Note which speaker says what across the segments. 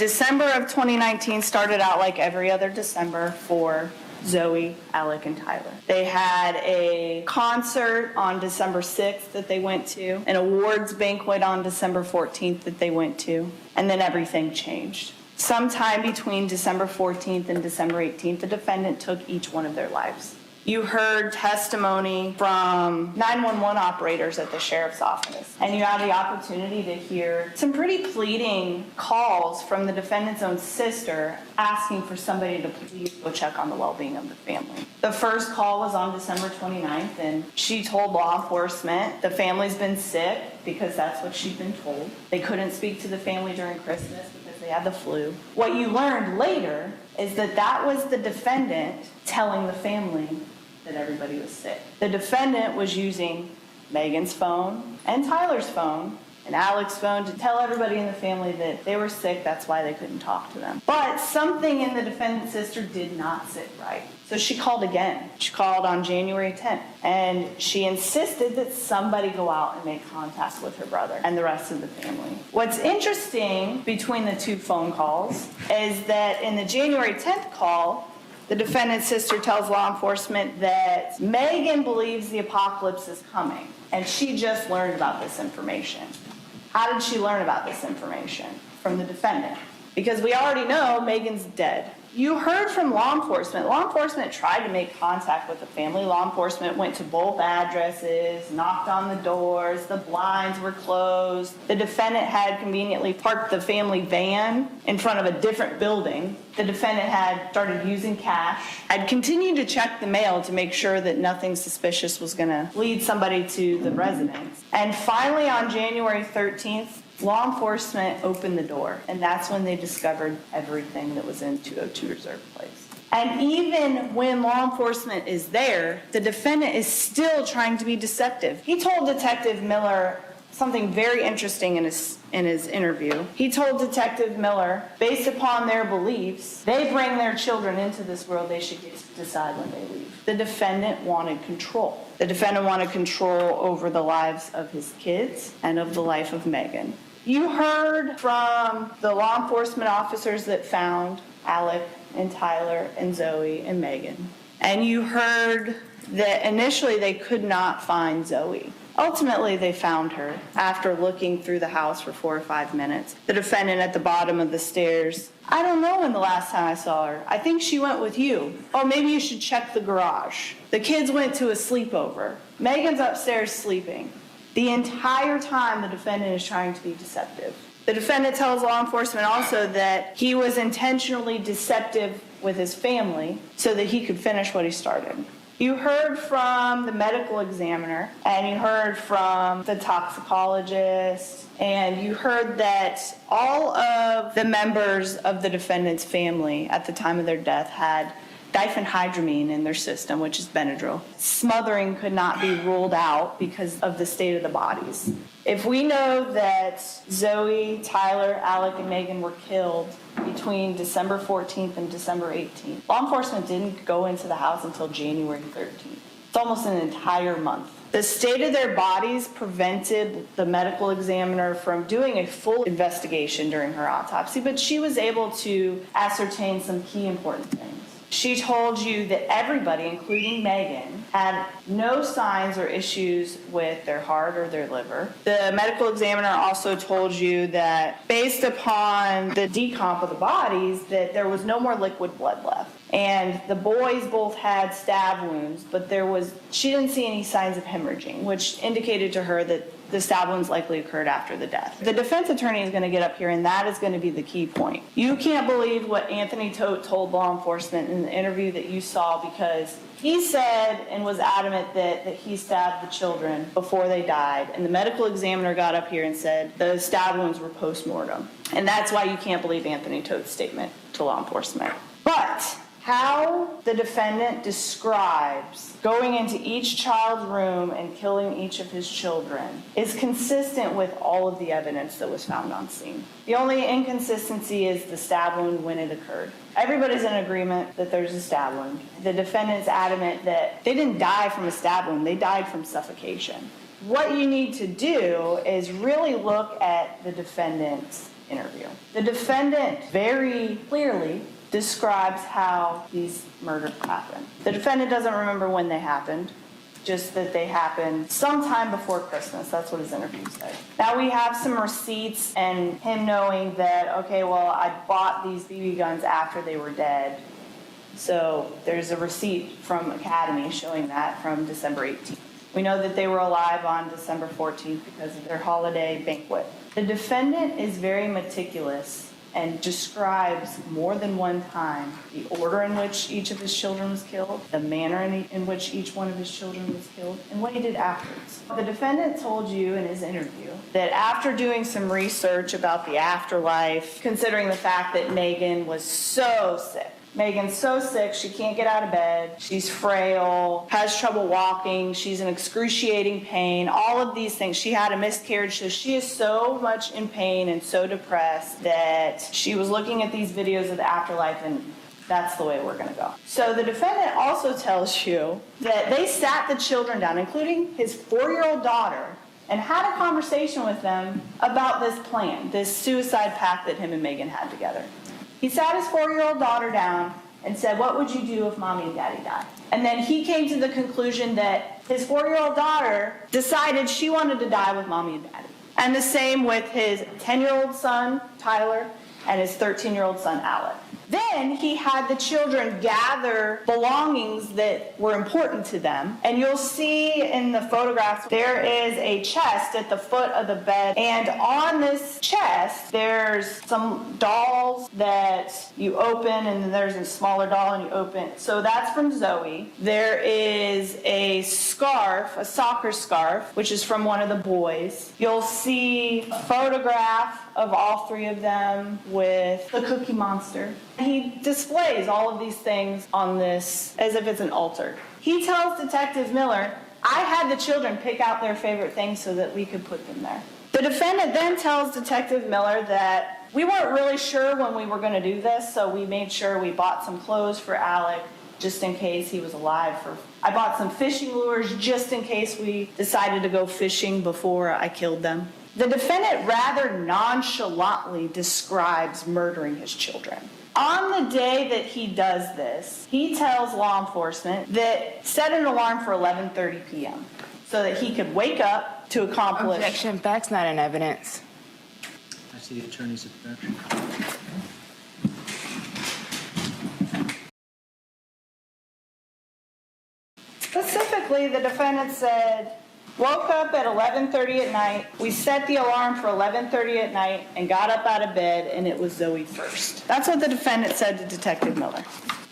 Speaker 1: December of 2019 started out like every other December for Zoe, Alec, and Tyler. They had a concert on December 6th that they went to, an awards banquet on December 14th that they went to, and then everything changed. Sometime between December 14th and December 18th, the defendant took each one of their lives. You heard testimony from 911 operators at the sheriff's office, and you had the opportunity to hear some pretty pleading calls from the defendant's own sister asking for somebody to please go check on the well-being of the family. The first call was on December 29th, and she told law enforcement the family's been sick because that's what she'd been told. They couldn't speak to the family during Christmas because they had the flu. What you learned later is that that was the defendant telling the family that everybody was sick. The defendant was using Megan's phone and Tyler's phone and Alec's phone to tell everybody in the family that they were sick, that's why they couldn't talk to them. But something in the defendant's sister did not sit right. So she called again. She called on January 10th, and she insisted that somebody go out and make contact with her brother and the rest of the family. What's interesting between the two phone calls is that in the January 10th call, the defendant's sister tells law enforcement that Megan believes the apocalypse is coming, and she just learned about this information. How did she learn about this information? From the defendant. Because we already know Megan's dead. You heard from law enforcement. Law enforcement tried to make contact with the family. Law enforcement went to both addresses, knocked on the doors, the blinds were closed. The defendant had conveniently parked the family van in front of a different building. The defendant had started using cash, had continued to check the mail to make sure that nothing suspicious was going to lead somebody to the residence. And finally, on January 13th, law enforcement opened the door, and that's when they discovered everything that was in 202 Reserve Place. And even when law enforcement is there, the defendant is still trying to be deceptive. He told Detective Miller something very interesting in his interview. He told Detective Miller, based upon their beliefs, they bring their children into this world, they should get to decide when they leave. The defendant wanted control. The defendant wanted control over the lives of his kids and of the life of Megan. You heard from the law enforcement officers that found Alec and Tyler and Zoe and Megan. And you heard that initially they could not find Zoe. Ultimately, they found her after looking through the house for 4 or 5 minutes. The defendant at the bottom of the stairs. I don't know when the last time I saw her. I think she went with you. Oh, maybe you should check the garage. The kids went to a sleepover. Megan's upstairs sleeping. The entire time, the defendant is trying to be deceptive. The defendant tells law enforcement also that he was intentionally deceptive with his family so that he could finish what he started. You heard from the medical examiner, and you heard from the toxicologist, and you heard that all of the members of the defendant's family at the time of their death had diphenhydramine in their system, which is Benadryl. Smothering could not be ruled out because of the state of the bodies. If we know that Zoe, Tyler, Alec, and Megan were killed between December 14th and December 18th, law enforcement didn't go into the house until January 13th. It's almost an entire month. The state of their bodies prevented the medical examiner from doing a full investigation during her autopsy, but she was able to ascertain some key important things. She told you that everybody, including Megan, had no signs or issues with their heart or their liver. The medical examiner also told you that based upon the decomp of the bodies, that there was no more liquid blood left. And the boys both had stab wounds, but she didn't see any signs of hemorrhaging, which indicated to her that the stab wounds likely occurred after the death. The defense attorney is going to get up here, and that is going to be the key point. You can't believe what Anthony Todt told law enforcement in the interview that you saw, because he said and was adamant that he stabbed the children before they died, and the medical examiner got up here and said the stab wounds were post-mortem. And that's why you can't believe Anthony Todt's statement to law enforcement. But how the defendant describes going into each child's room and killing each of his children is consistent with all of the evidence that was found on scene. The only inconsistency is the stab wound when it occurred. Everybody's in agreement that there's a stab wound. The defendant's adamant that they didn't die from a stab wound, they died from suffocation. What you need to do is really look at the defendant's interview. The defendant very clearly describes how these murders happened. The defendant doesn't remember when they happened, just that they happened sometime before Christmas. That's what his interview said. Now we have some receipts and him knowing that, okay, well, I bought these BB guns after they were dead. So there's a receipt from Academy showing that from December 18th. We know that they were alive on December 14th because of their holiday banquet. The defendant is very meticulous and describes more than one time the order in which each of his children was killed, the manner in which each one of his children was killed, and what he did afterwards. The defendant told you in his interview that after doing some research about the afterlife, considering the fact that Megan was so sick, Megan's so sick, she can't get out of bed, she's frail, has trouble walking, she's in excruciating pain, all of these things. She had a miscarriage, so she is so much in pain and so depressed that she was looking at these videos of the afterlife, and that's the way we're going to go. So the defendant also tells you that they sat the children down, including his 4-year-old daughter, and had a conversation with them about this plan, this suicide pact that him and Megan had together. He sat his 4-year-old daughter down and said, what would you do if mommy and daddy died? And then he came to the conclusion that his 4-year-old daughter decided she wanted to die with mommy and daddy. And the same with his 10-year-old son, Tyler, and his 13-year-old son, Alec. Then he had the children gather belongings that were important to them. And you'll see in the photographs, there is a chest at the foot of the bed. And on this chest, there's some dolls that you open, and then there's a smaller doll and you open. So that's from Zoe. There is a scarf, a soccer scarf, which is from one of the boys. You'll see a photograph of all 3 of them with the Cookie Monster. He displays all of these things on this as if it's an altar. He tells Detective Miller, I had the children pick out their favorite things so that we could put them there. The defendant then tells Detective Miller that we weren't really sure when we were going to do this, so we made sure we bought some clothes for Alec just in case he was alive. I bought some fishing lures just in case we decided to go fishing before I killed them. The defendant rather nonchalantly describes murdering his children. On the day that he does this, he tells law enforcement that set an alarm for 11:30 p.m. so that he could wake up to accomplish...
Speaker 2: Objection. Facts not in evidence.
Speaker 3: I see the attorney's objection.
Speaker 1: Specifically, the defendant said, woke up at 11:30 at night, we set the alarm for 11:30 at night, and got up out of bed, and it was Zoe first. That's what the defendant said to Detective Miller.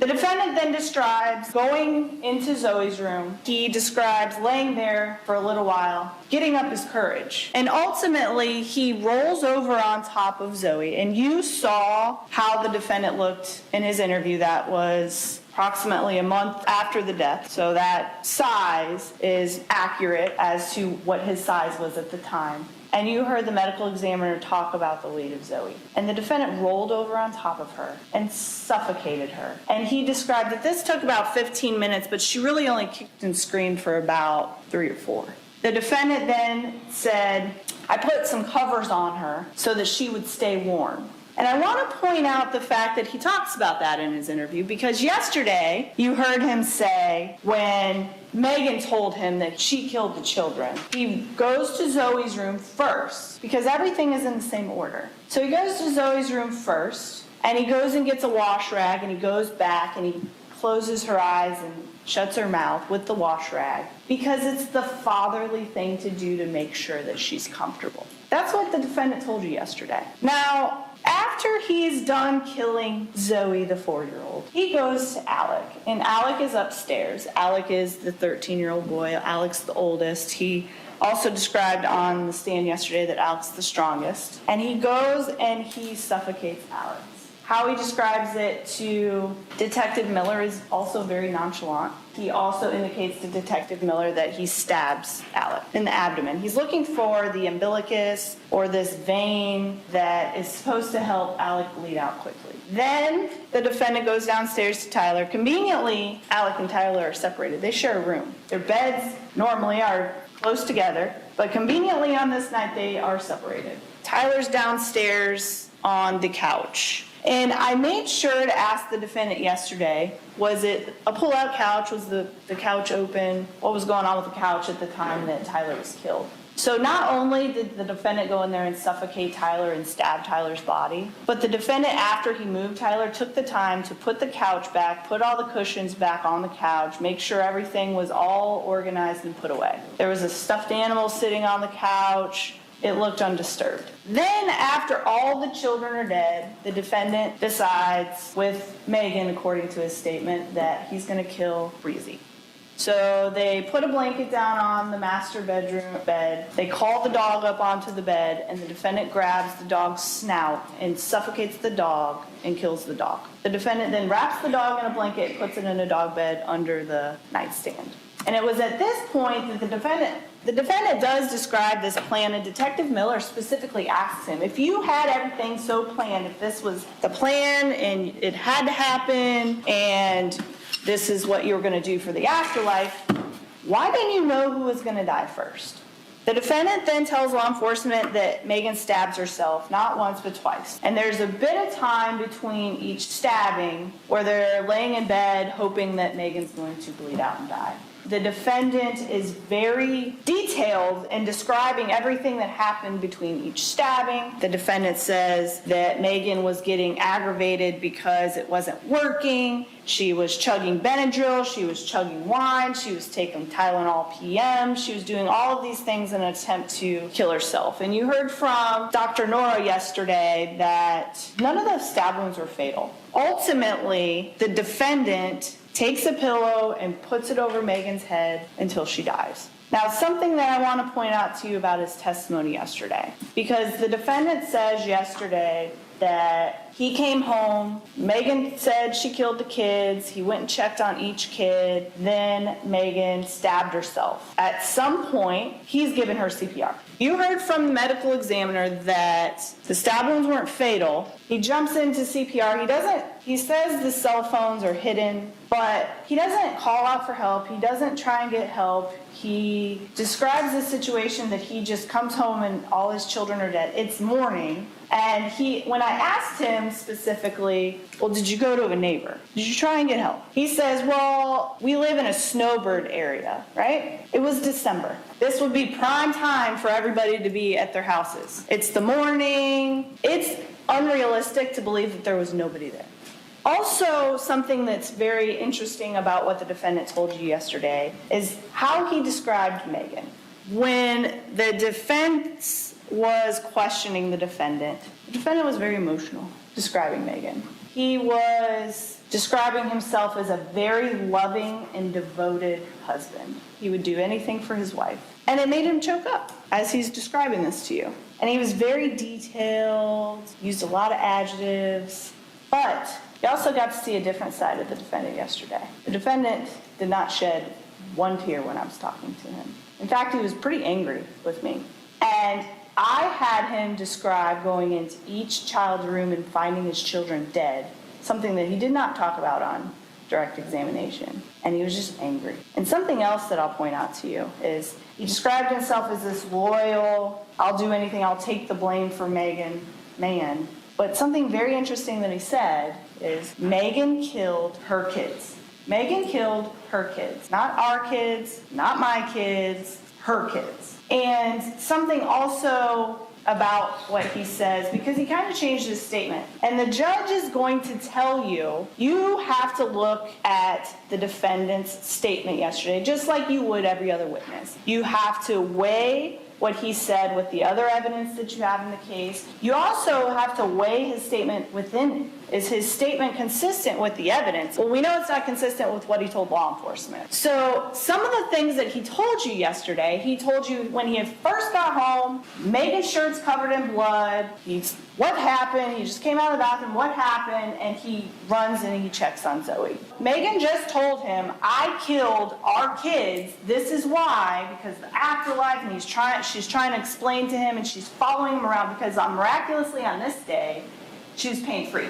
Speaker 1: The defendant then describes going into Zoe's room. He describes laying there for a little while, getting up his courage. And ultimately, he rolls over on top of Zoe. And you saw how the defendant looked in his interview. That was approximately a month after the death. So that size is accurate as to what his size was at the time. And you heard the medical examiner talk about the weight of Zoe. And the defendant rolled over on top of her and suffocated her. And he described that this took about 15 minutes, but she really only kicked and screamed for about 3 or 4. The defendant then said, I put some covers on her so that she would stay warm. And I want to point out the fact that he talks about that in his interview, because yesterday you heard him say when Megan told him that she killed the children, he goes to Zoe's room first, because everything is in the same order. So he goes to Zoe's room first, and he goes and gets a wash rag, and he goes back and he closes her eyes and shuts her mouth with the wash rag, because it's the fatherly thing to do to make sure that she's comfortable. That's what the defendant told you yesterday. Now, after he's done killing Zoe, the 4-year-old, he goes to Alec, and Alec is upstairs. Alec is the 13-year-old boy. Alec's the oldest. He also described on the stand yesterday that Alec's the strongest. And he goes and he suffocates Alec. How he describes it to Detective Miller is also very nonchalant. He also indicates to Detective Miller that he stabs Alec in the abdomen. He's looking for the umbilicus or this vein that is supposed to help Alec bleed out quickly. Then the defendant goes downstairs to Tyler. Conveniently, Alec and Tyler are separated. They share a room. Their beds normally are close together, but conveniently on this night they are separated. Tyler's downstairs on the couch. And I made sure to ask the defendant yesterday, was it a pull-out couch? Was the couch open? What was going on with the couch at the time that Tyler was killed? So not only did the defendant go in there and suffocate Tyler and stab Tyler's body, but the defendant, after he moved Tyler, took the time to put the couch back, put all the cushions back on the couch, make sure everything was all organized and put away. There was a stuffed animal sitting on the couch. It looked undisturbed. Then, after all the children are dead, the defendant decides, with Megan, according to his statement, that he's going to kill Breezy. So they put a blanket down on the master bedroom bed. They call the dog up onto the bed, and the defendant grabs the dog's snout and suffocates the dog and kills the dog. The defendant then wraps the dog in a blanket and puts it in a dog bed under the nightstand. And it was at this point that the defendant does describe this plan, and Detective Miller specifically asks him, if you had everything so planned, if this was the plan and it had to happen and this is what you were going to do for the afterlife, why didn't you know who was going to die first? The defendant then tells law enforcement that Megan stabs herself, not once but twice. And there's a bit of time between each stabbing where they're laying in bed hoping that Megan's going to bleed out and die. The defendant is very detailed in describing everything that happened between each stabbing. The defendant says that Megan was getting aggravated because it wasn't working. She was chugging Benadryl. She was chugging wine. She was taking Tylenol PM. She was doing all of these things in an attempt to kill herself. And you heard from Dr. Nora yesterday that none of the stab wounds were fatal. Ultimately, the defendant takes a pillow and puts it over Megan's head until she dies. Now, something that I want to point out to you about his testimony yesterday, because the defendant says yesterday that he came home, Megan said she killed the kids, he went and checked on each kid, then Megan stabbed herself. At some point, he's given her CPR. You heard from the medical examiner that the stab wounds weren't fatal. He jumps into CPR. He says the cell phones are hidden, but he doesn't call out for help. He doesn't try and get help. He describes the situation that he just comes home and all his children are dead. It's morning. And when I asked him specifically, well, did you go to a neighbor? Did you try and get help? He says, well, we live in a snowbird area, right? It was December. This would be prime time for everybody to be at their houses. It's the morning. It's unrealistic to believe that there was nobody there. Also, something that's very interesting about what the defendant told you yesterday is how he described Megan. When the defense was questioning the defendant was very emotional describing Megan. He was describing himself as a very loving and devoted husband. He would do anything for his wife. And it made him choke up as he's describing this to you. And he was very detailed, used a lot of adjectives, but you also got to see a different side of the defendant yesterday. The defendant did not shed one tear when I was talking to him. In fact, he was pretty angry with me. And I had him describe going into each child's room and finding his children dead, something that he did not talk about on direct examination. And he was just angry. And something else that I'll point out to you is he described himself as this loyal, I'll do anything, I'll take the blame for Megan man. But something very interesting that he said is Megan killed her kids. Megan killed her kids. Not our kids, not my kids, her kids. And something also about what he says, because he kind of changed his statement. And the judge is going to tell you, you have to look at the defendant's statement yesterday, just like you would every other witness. You have to weigh what he said with the other evidence that you have in the case. You also have to weigh his statement within it. Is his statement consistent with the evidence? Well, we know it's not consistent with what he told law enforcement. So some of the things that he told you yesterday, he told you when he had first got home, Megan's shirt's covered in blood. What happened? He just came out of the bathroom. What happened? And he runs and he checks on Zoe. Megan just told him, I killed our kids. This is why, because the afterlife, and she's trying to explain to him, and she's following him around because miraculously on this day, she was pain-free.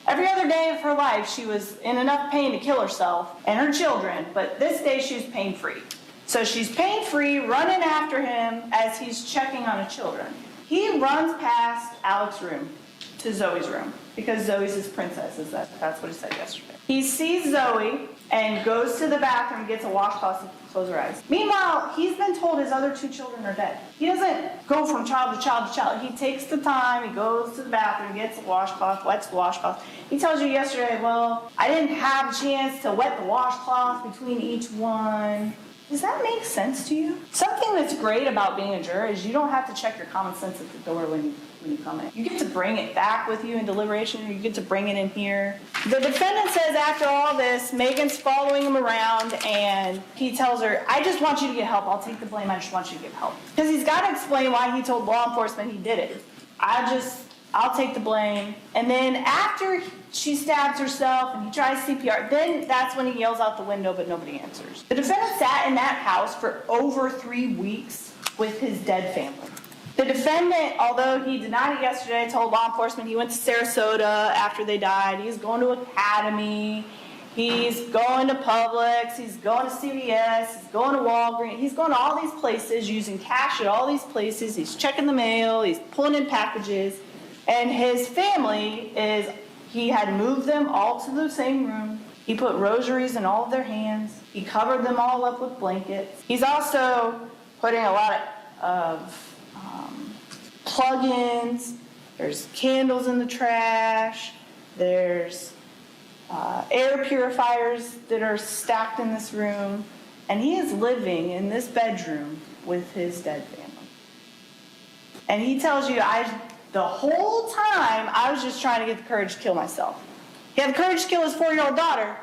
Speaker 1: Every other day of her life, she was in enough pain to kill herself and her children, but this day she was pain-free. So she's pain-free, running after him as he's checking on his children. He runs past Alex's room to Zoe's room because Zoe's his princess. That's what he said yesterday. He sees Zoe and goes to the bathroom, gets a washcloth to close her eyes. Meanwhile, he's been told his other 2 children are dead. He doesn't go from child to child to child. He takes the time, he goes to the bathroom, gets a washcloth, wets the washcloth. He tells you yesterday, well, I didn't have a chance to wet the washcloth between each one. Does that make sense to you? Something that's great about being a juror is you don't have to check your common sense at the door when you come in. You get to bring it back with you in deliberation, or you get to bring it in here. The defendant says after all this, Megan's following him around, and he tells her, I just want you to get help. I'll take the blame. I just want you to get help. Because he's got to explain why he told law enforcement he did it. I'll take the blame. And then after she stabs herself and he tries CPR, then that's when he yells out the window, but nobody answers. The defendant sat in that house for over 3 weeks with his dead family. The defendant, although he denied it yesterday, told law enforcement he went to Sarasota after they died. He's going to Academy. He's going to Publix. He's going to CVS. He's going to Walgreens. He's going to all these places, using cash at all these places. He's checking the mail. He's pulling in packages. And his family he had moved them all to the same room. He put rosaries in all of their hands. He covered them all up with blankets. He's also putting a lot of plug-ins. There's candles in the trash. There's air purifiers that are stacked in this room. And he is living in this bedroom with his dead family. And he tells you, the whole time, I was just trying to get the courage to kill myself. He had the courage to kill his 4-year-old daughter.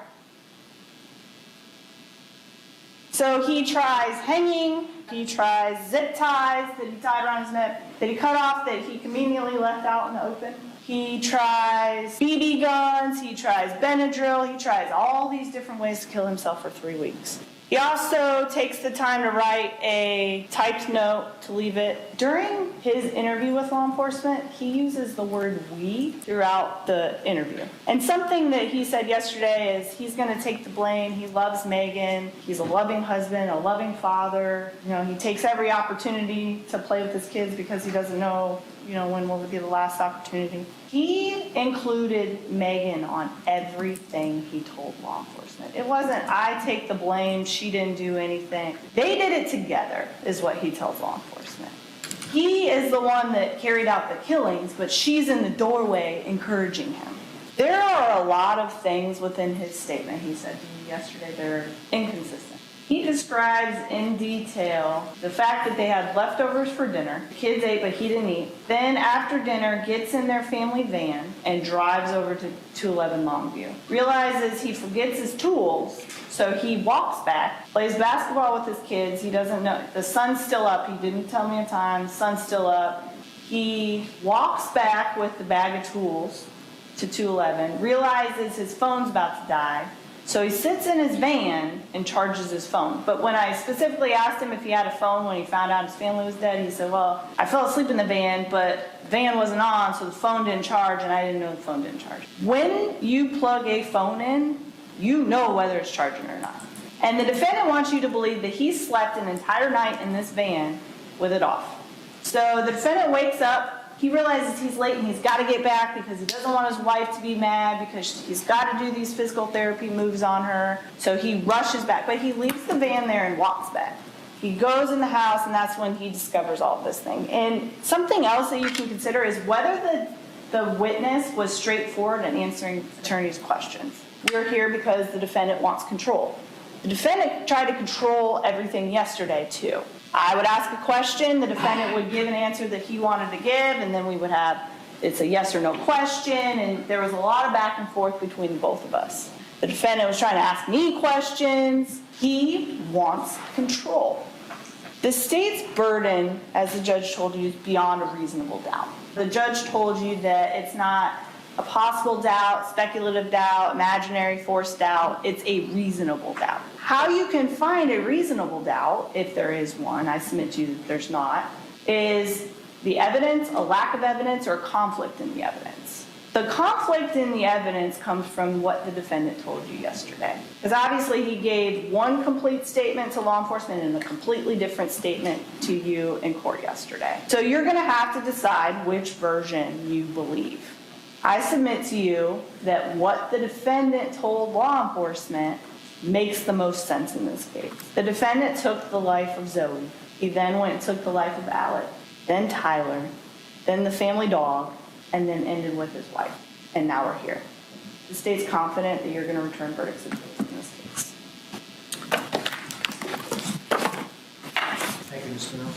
Speaker 1: So he tries hanging, he tries zip ties that he tied around his neck, that he cut off, that he conveniently left out in the open. He tries BB guns, he tries Benadryl, he tries all these different ways to kill himself for 3 weeks. He also takes the time to write a typed note to leave it. During his interview with law enforcement, he uses the word we throughout the interview. And something that he said yesterday is he's going to take the blame. He loves Megan. He's a loving husband, a loving father. He takes every opportunity to play with his kids because he doesn't know, when will be the last opportunity. He included Megan on everything he told law enforcement. It wasn't, I take the blame, she didn't do anything. They did it together, is what he tells law enforcement. He is the one that carried out the killings, but she's in the doorway encouraging him. There are a lot of things within his statement, he said to me yesterday, that are inconsistent. He describes in detail the fact that they had leftovers for dinner. The kids ate, but he didn't eat. Then after dinner, gets in their family van and drives over to 211 Longview. Realizes he forgets his tools, so he walks back, plays basketball with his kids. He doesn't know. The sun's still up. He didn't tell me a time. The sun's still up. He walks back with the bag of tools to 211, realizes his phone's about to die. So he sits in his van and charges his phone. But when I specifically asked him if he had a phone when he found out his family was dead, he said, well, I fell asleep in the van, but the van wasn't on, so the phone didn't charge, and I didn't know the phone didn't charge. When you plug a phone in, you know whether it's charging or not. And the defendant wants you to believe that he slept an entire night in this van with it off. So the defendant wakes up. He realizes he's late and he's got to get back because he doesn't want his wife to be mad because he's got to do these physical therapy moves on her. So he rushes back, but he leaves the van there and walks back. He goes in the house, and that's when he discovers all of this thing. And something else that you can consider is whether the witness was straightforward in answering the attorney's questions. We're here because the defendant wants control. The defendant tried to control everything yesterday, too. I would ask a question, the defendant would give an answer that he wanted to give, and then we would have, it's a yes or no question, and there was a lot of back and forth between both of us. The defendant was trying to ask me questions. He wants control. The state's burden, as the judge told you, is beyond a reasonable doubt. The judge told you that it's not a possible doubt, speculative doubt, imaginary forced doubt. It's a reasonable doubt. How you can find a reasonable doubt, if there is one, I submit to you that there's not, is the evidence, a lack of evidence, or conflict in the evidence. The conflict in the evidence comes from what the defendant told you yesterday. Because obviously he gave one complete statement to law enforcement and a completely different statement to you in court yesterday. So you're going to have to decide which version you believe. I submit to you that what the defendant told law enforcement makes the most sense in this case. The defendant took the life of Zoe. He then went and took the life of Alec, then Tyler, then the family dog, and then ended with his wife. And now we're here. The state's confident that you're going to return verdicts of guilt in this case.
Speaker 3: Thank you, Ms. Monroe.